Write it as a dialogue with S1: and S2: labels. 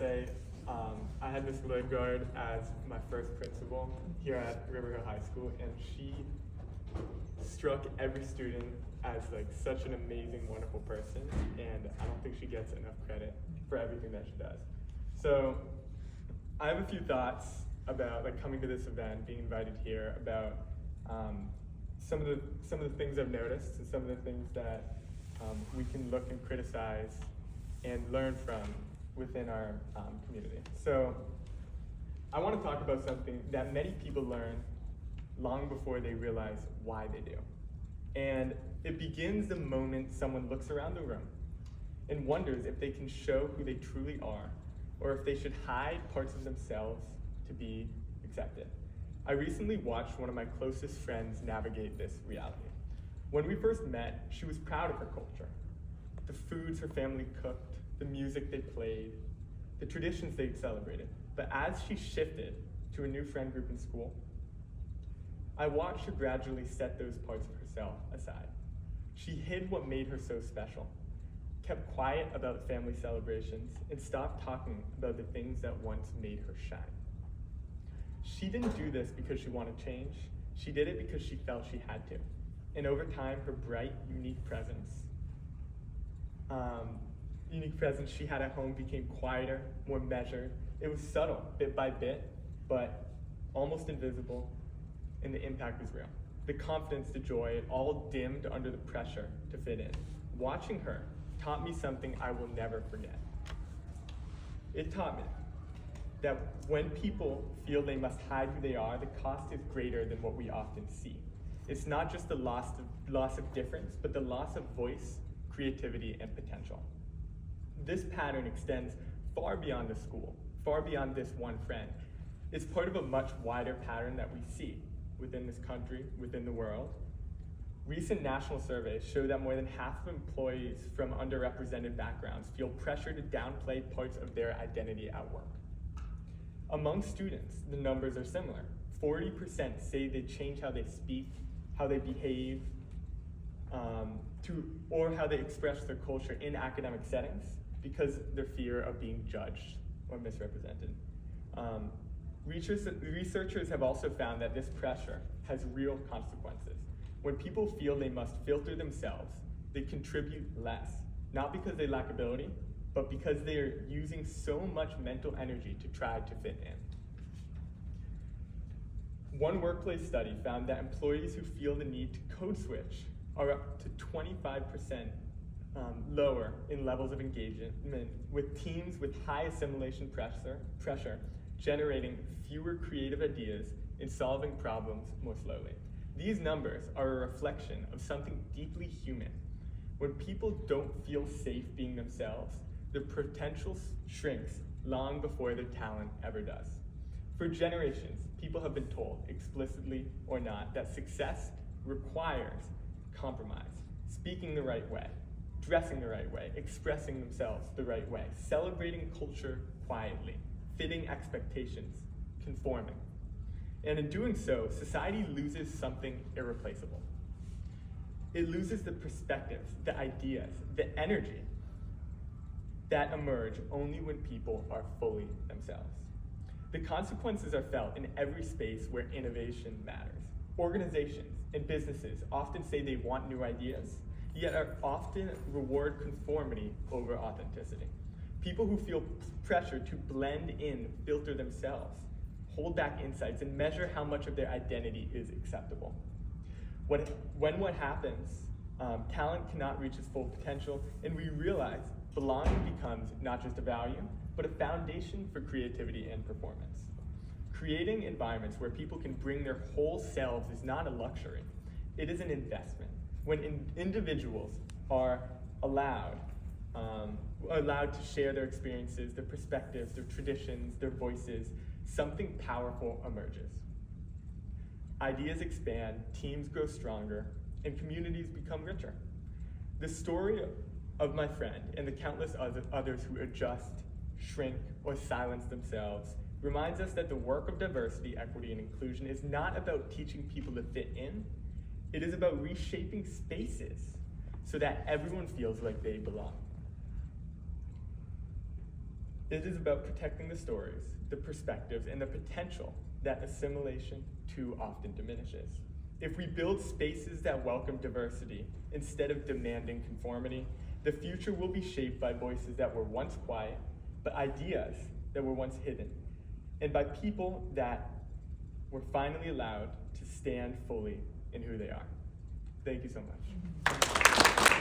S1: say I had Miss Lingard as my first principal here at River Hill High School, and she struck every student as like such an amazing, wonderful person, and I don't think she gets enough credit for everything that she does. So I have a few thoughts about like coming to this event, being invited here, about some of the things I've noticed and some of the things that we can look and criticize and learn from within our community. So I want to talk about something that many people learn long before they realize why they do. And it begins the moment someone looks around the room and wonders if they can show who they truly are, or if they should hide parts of themselves to be accepted. I recently watched one of my closest friends navigate this reality. When we first met, she was proud of her culture, the foods her family cooked, the music they played, the traditions they celebrated. But as she shifted to a new friend group in school, I watched her gradually set those parts of herself aside. She hid what made her so special, kept quiet about family celebrations, and stopped talking about the things that once made her shine. She didn't do this because she wanted change. She did it because she felt she had to. And over time, her bright, unique presence she had at home became quieter, more measured. It was subtle, bit by bit, but almost invisible, and the impact was real. The confidence, the joy, it all dimmed under the pressure to fit in. Watching her taught me something I will never forget. It taught me that when people feel they must hide who they are, the cost is greater than what we often see. It's not just the loss of difference, but the loss of voice, creativity, and potential. This pattern extends far beyond the school, far beyond this one friend. It's part of a much wider pattern that we see within this country, within the world. Recent national surveys show that more than half of employees from underrepresented backgrounds feel pressure to downplay parts of their identity at work. Among students, the numbers are similar. 40% say they change how they speak, how they behave, or how they express their culture in academic settings because their fear of being judged or misrepresented. Researchers have also found that this pressure has real consequences. When people feel they must filter themselves, they contribute less, not because they lack ability, but because they are using so much mental energy to try to fit in. One workplace study found that employees who feel the need to code switch are up to 25% lower in levels of engagement, with teams with high assimilation pressure generating fewer creative ideas and solving problems more slowly. These numbers are a reflection of something deeply human. When people don't feel safe being themselves, their potential shrinks long before their talent ever does. For generations, people have been told, explicitly or not, that success requires compromise, speaking the right way, dressing the right way, expressing themselves the right way, celebrating culture quietly, fitting expectations, conforming. And in doing so, society loses something irreplaceable. It loses the perspectives, the ideas, the energy that emerge only when people are fully themselves. The consequences are felt in every space where innovation matters. Organizations and businesses often say they want new ideas, yet are often reward conformity over authenticity. People who feel pressure to blend in, filter themselves, hold back insights, and measure how much of their identity is acceptable. When what happens, talent cannot reach its full potential, and we realize belonging becomes not just a value, but a foundation for creativity and performance. Creating environments where people can bring their whole selves is not a luxury, it is an investment. When individuals are allowed to share their experiences, their perspectives, their traditions, their voices, something powerful emerges. Ideas expand, teams grow stronger, and communities become richer. The story of my friend and the countless others who adjust, shrink, or silence themselves reminds us that the work of diversity, equity, and inclusion is not about teaching people to fit in. It is about reshaping spaces so that everyone feels like they belong. It is about protecting the stories, the perspectives, and the potential that assimilation too often diminishes. If we build spaces that welcome diversity instead of demanding conformity, the future will be shaped by voices that were once quiet, but ideas that were once hidden, and by people that were finally allowed to stand fully in who they are. Thank you so much.